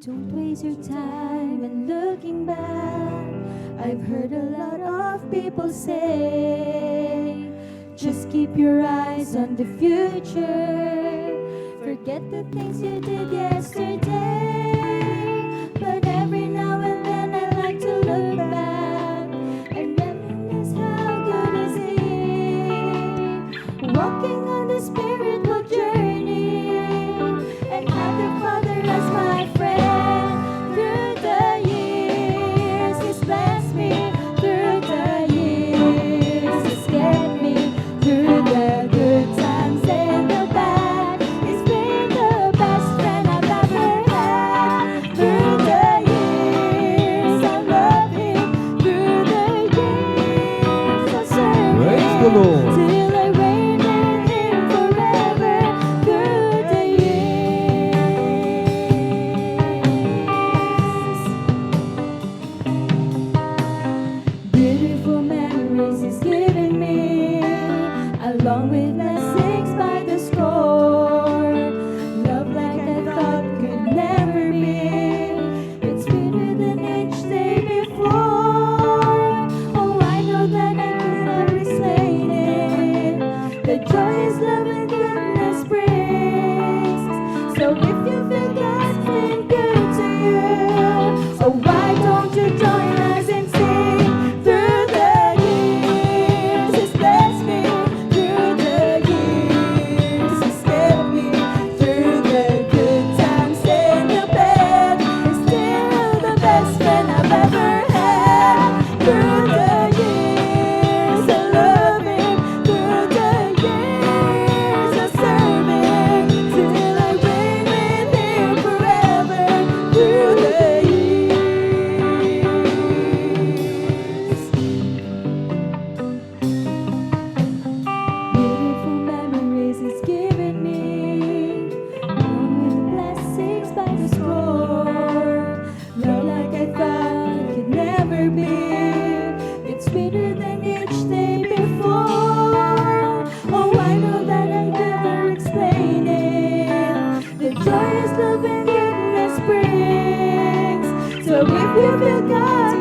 Don't waste your time when looking back. I've heard a lot of people say, just keep your eyes on the future. Forget the things you did yesterday. But every now and then I like to look back and reminisce how good is it, walking on the spiritual journey and have the Father as my friend. Through the years He's blessed me, through the years He's kept me, through the good times and the bad. He's been the best friend I've ever had. Through the years I love Him, through the years I serve Praise the Him, Lord. till I reign with Him forever. Through the years, beautiful memories He's given me, along with blessings by the score. Love like I thought could never be, it's sweeter than each day before. Oh, I know that I could not explain it, the joy His love and goodness brings. So if you feel God's been good to you, so why don't you join us and sing? Through the years He's blessed me, through the years He's kept me, through the good times and the bad. He's still the best friend I've ever had. Through the years I love Him, through the years I serve Him, till I reign with Him forever. Through the years, beautiful memories He's given me, along with blessings by the score. Love like I thought could never be, it's sweeter than each day before. Oh, I know that I never explain it, the joy His love and goodness brings. So if you feel God's